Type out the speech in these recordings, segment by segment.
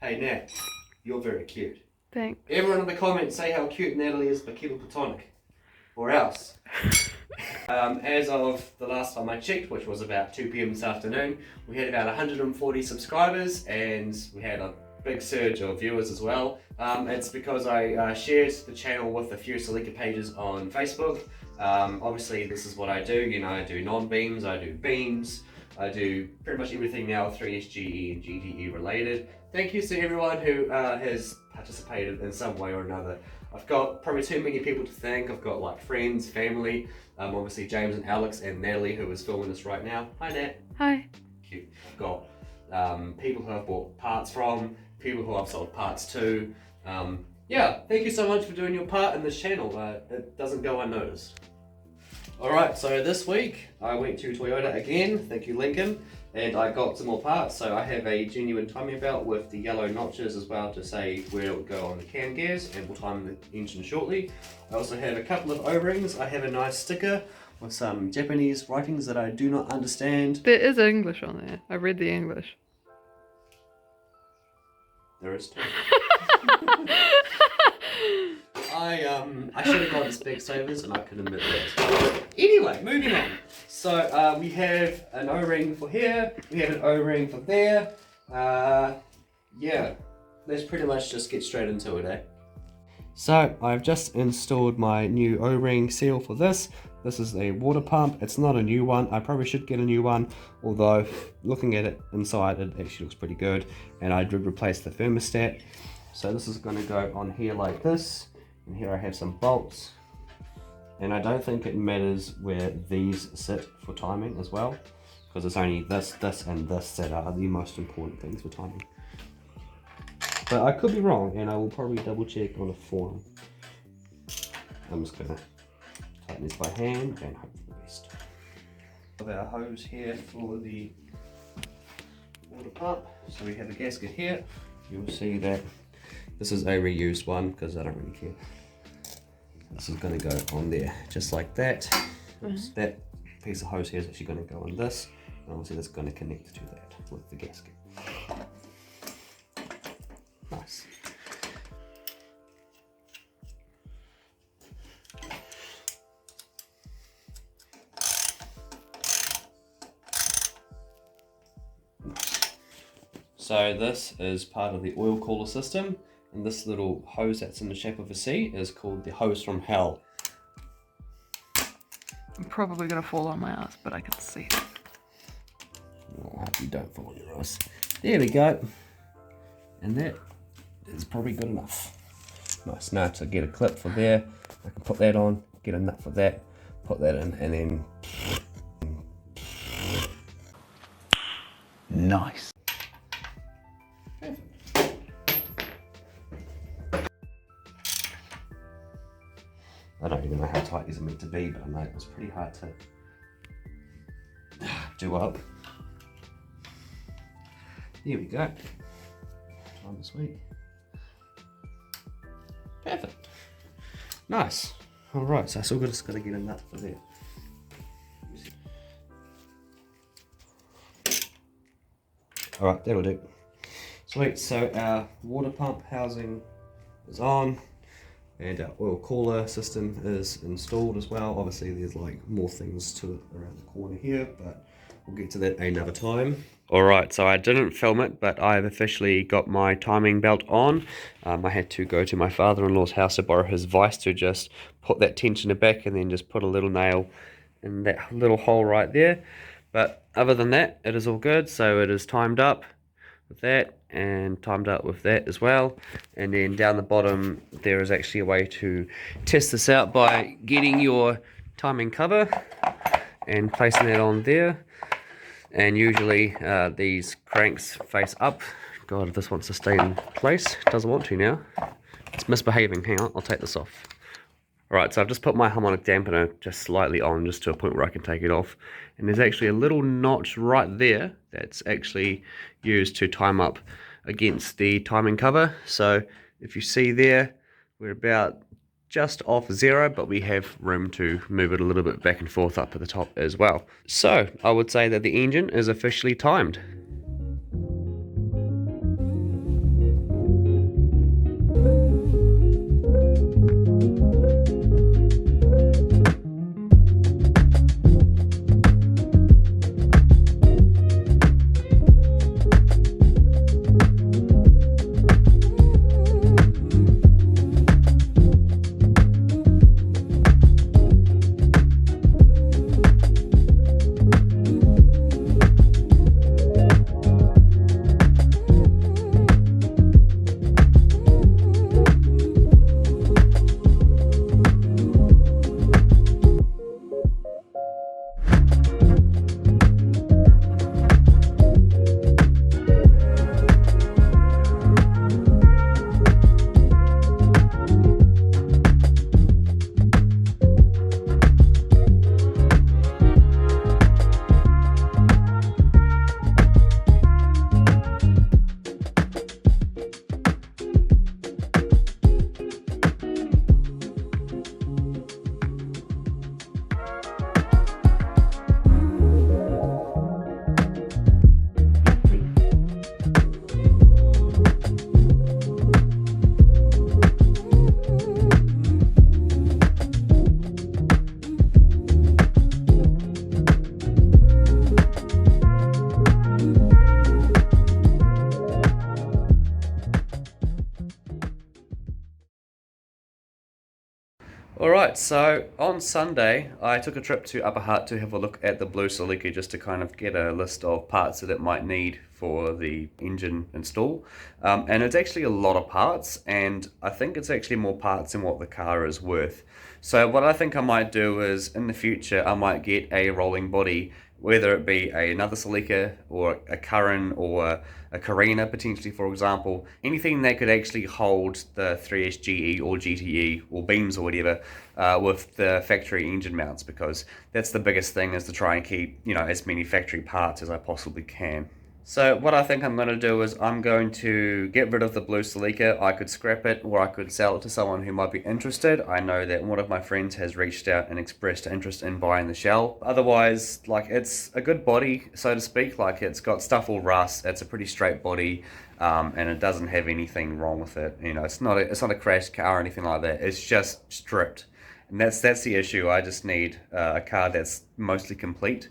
Hey Nat, you're very cute. Thanks. Everyone in the comments say how cute Natalie is, but keep it platonic. Or else. As of the last time I checked, which was about 2 p.m. this afternoon, we had about 140 subscribers and we had a big surge of viewers as well. It's because I shared the channel with a few selected pages on Facebook. Obviously this is what I do, you know, I do non-beams, I do beams, I do pretty much everything now 3SGE and GTE related. Thank you to everyone who has participated in some way or another. I've got probably too many people to thank. I've got like friends, family, obviously James and Alex and Natalie who is filming this right now. Hi Nat. Hi. Cute. I've got people who I've bought parts from, people who I've sold parts to. Yeah, thank you so much for doing your part in this channel. It doesn't go unnoticed. Alright, so this week I went to Toyota again, thank you Lincoln, and I got some more parts. So I have a genuine timing belt with the yellow notches as well to say where it would go on the cam gears, and we'll time the engine shortly. I also have a couple of O-rings. I have a nice sticker with some Japanese writings that I do not understand. There is English on there. I read the English. There is too. I should have got the Specsavers and I could admit that. Anyway, moving on. So we have an O-ring for here, we have an O-ring for there. Yeah, let's pretty much just get straight into it, eh? So I've just installed my new O-ring seal for this. This is a water pump. It's not a new one. I probably should get a new one, although looking at it inside, it actually looks pretty good. And I did replace the thermostat. So this is going to go on here like this. And here I have some bolts. And I don't think it matters where these sit for timing as well, because it's only this, this, and this that are the most important things for timing. But I could be wrong, and I will probably double check on a forum. I'm just going to tighten this by hand and hope for the best. We have our hose here for the water pump. So we have a gasket here. You'll see that this is a reused one because I don't really care. This is going to go on there just like that. Oops, that piece of hose here is actually going to go on this, and obviously that's going to connect to that with the gasket. Nice. So this is part of the oil cooler system, and this little hose that's in the shape of a C is called the hose from hell. I'm probably gonna fall on my ass, but I can see it. I hope you don't fall on your ass. There we go. And that is probably good enough. Nice. Now to get a clip for there, I can put that on, get a nut for that, put that in, and then... Nice. I don't even know how tight these are meant to be, but I know it was pretty hard to do up. There we go. Time this week. Perfect. Nice. Alright, so I still just got to get a nut for there. Alright, that'll do. Sweet, so our water pump housing is on. And our oil cooler system is installed as well. Obviously there's like more things to it around the corner here, but we'll get to that another time. Alright, so I didn't film it, but I've officially got my timing belt on. I had to go to my father-in-law's house to borrow his vise to just put that tensioner back and then just put a little nail in that little hole right there. But other than that, it is all good. So it is timed up with that and timed up with that as well. And then down the bottom there is actually a way to test this out by getting your timing cover and placing that on there. And usually these cranks face up. God, if this wants to stay in place, it doesn't want to now. It's misbehaving. Hang on, I'll take this off. Alright, so I've just put my harmonic dampener just slightly on, just to a point where I can take it off. And there's actually a little notch right there that's actually used to time up against the timing cover. So if you see there, we're about just off 0, but we have room to move it a little bit back and forth up at the top as well. So I would say that the engine is officially timed. Alright, so on Sunday I took a trip to Upper Hutt to have a look at the blue Celica just to kind of get a list of parts that it might need for the engine install. And it's actually a lot of parts, and I think it's actually more parts than what the car is worth. So what I think I might do is, in the future, I might get a rolling body, whether it be another Celica or a Curran or a Carina potentially, for example, anything that could actually hold the 3SGE or GTE or beams or whatever with the factory engine mounts, because that's the biggest thing, is to try and keep, you know, as many factory parts as I possibly can. So what I think I'm going to do is I'm going to get rid of the blue Celica. I could scrap it, or I could sell it to someone who might be interested. I know that one of my friends has reached out and expressed interest in buying the shell. Otherwise, like, it's a good body, so to speak. Like, it's got stuff all rust. It's a pretty straight body, and it doesn't have anything wrong with it. You know, it's not a crash car or anything like that. It's just stripped, and that's the issue. I just need a car that's mostly complete.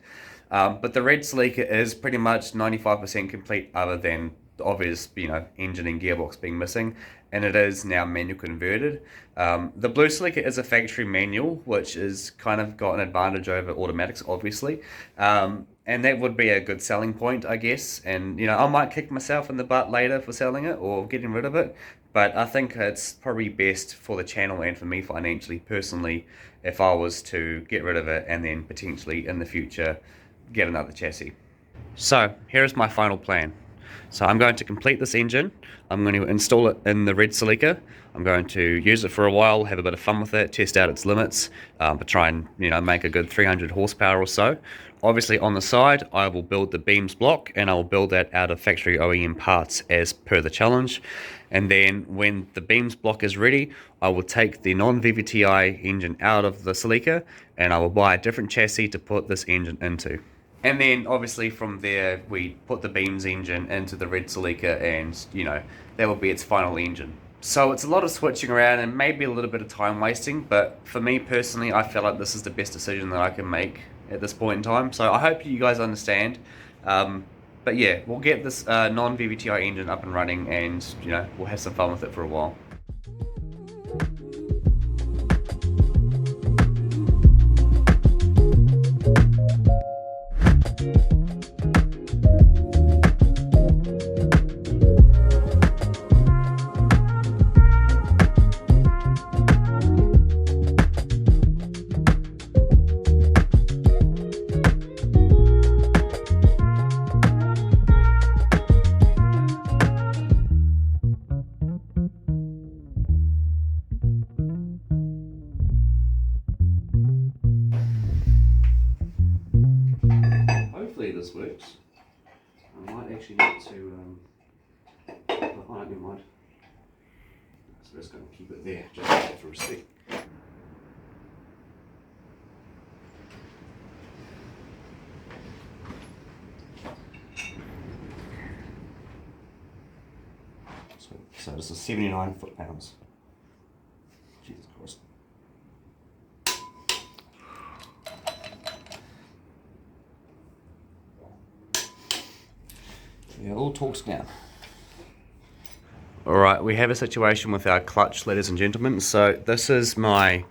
But the red Celica is pretty much 95% complete, other than the obvious, you know, engine and gearbox being missing, and it is now manual converted. The blue Celica is a factory manual, which is kind of got an advantage over automatics, obviously, and that would be a good selling point, I guess. And, you know, I might kick myself in the butt later for selling it or getting rid of it, but I think it's probably best for the channel and for me financially, personally, if I was to get rid of it and then potentially in the future get another chassis. So here's my final plan. So I'm going to complete this engine. I'm going to install it in the red Celica. I'm going to use it for a while, have a bit of fun with it, test out its limits, but try and, you know, make a good 300 horsepower or so. Obviously on the side I will build the beams block, and I will build that out of factory OEM parts as per the challenge. And then when the beams block is ready, I will take the non-VVTi engine out of the Celica, and I will buy a different chassis to put this engine into. And then obviously from there we put the beams engine into the red Celica, and, you know, that will be its final engine. So it's a lot of switching around and maybe a little bit of time wasting, but for me personally, I feel like this is the best decision that I can make at this point in time. So I hope you guys understand. But yeah, we'll get this non-VVTi engine up and running, and, you know, we'll have some fun with it for a while. Hopefully this works. I might actually need to oh, never mind. So we're just going to keep it there, just for a sec. So this is 79 foot-pounds. Jesus Christ. Yeah, all talks now. Alright, we have a situation with our clutch, ladies and gentlemen. So this is my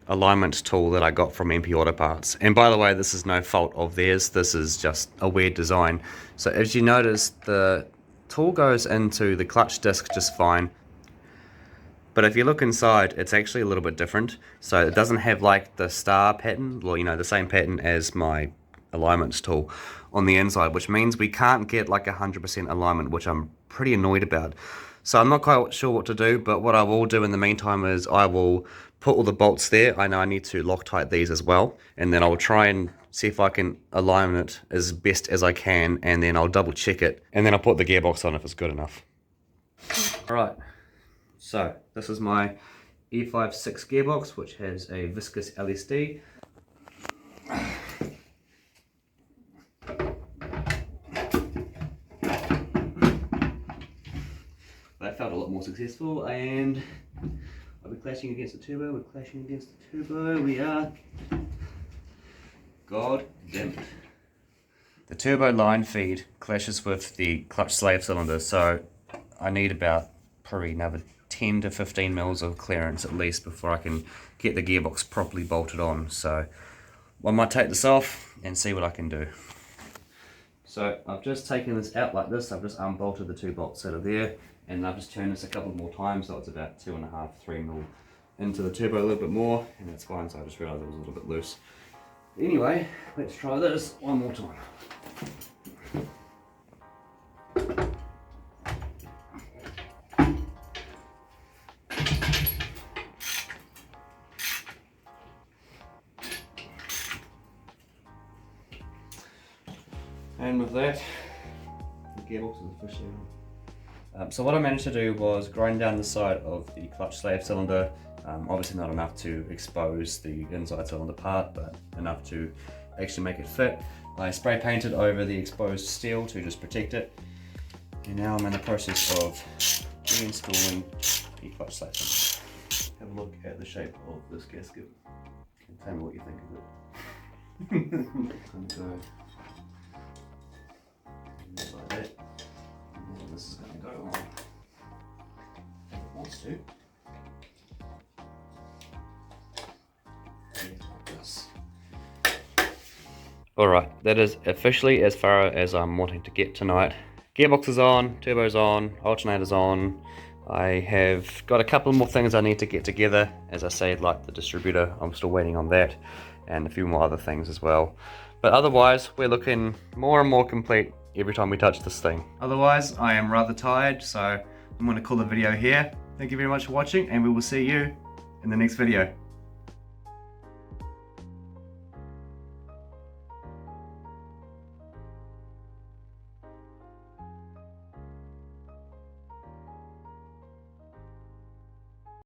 alignment tool that I got from MP Auto Parts. And by the way, this is no fault of theirs. This is just a weird design. So as you notice, the tool goes into the clutch disc just fine. But if you look inside, it's actually a little bit different. So it doesn't have like the star pattern, or, you know, the same pattern as my alignments tool on the inside, which means we can't get like 100% alignment, which I'm pretty annoyed about. So I'm not quite sure what to do, but what I will do in the meantime is I will put all the bolts there. I know I need to Loctite these as well, and then I'll try and see if I can align it as best as I can, and then I'll double check it, and then I'll put the gearbox on if it's good enough. Alright, so this is my E56 gearbox, which has a viscous LSD. That felt a lot more successful, and are we clashing against the turbo? We're clashing against the turbo. We are. God damn it. The turbo line feed clashes with the clutch slave cylinder, so I need about probably another 10 to 15 mils of clearance at least before I can get the gearbox properly bolted on. So I might take this off and see what I can do. So I've just taken this out like this. I've just unbolted the 2 bolts that are there, and I've just turned this a couple more times, so it's about 2.5, 3 mil into the turbo a little bit more, and that's fine. So I just realised it was a little bit loose. Anyway, let's try this one more time. And with that, the gearbox is officially on. So what I managed to do was grind down the side of the clutch slave cylinder. Obviously not enough to expose the inside cylinder part, but enough to actually make it fit. I spray painted over the exposed steel to just protect it. And now I'm in the process of reinstalling the clutch slave cylinder. Have a look at the shape of this gasket and tell me what you think of it. And go like that. And then this is going to go on as it wants to. Like this. Alright, that is officially as far as I'm wanting to get tonight. Gearbox is on, turbo's on, alternator's on. I have got a couple more things I need to get together. As I say, like the distributor, I'm still waiting on that, and a few more other things as well. But otherwise, we're looking more and more complete every time we touch this thing. Otherwise, I am rather tired, so I'm going to call the video here. Thank you very much for watching, and we will see you in the next video.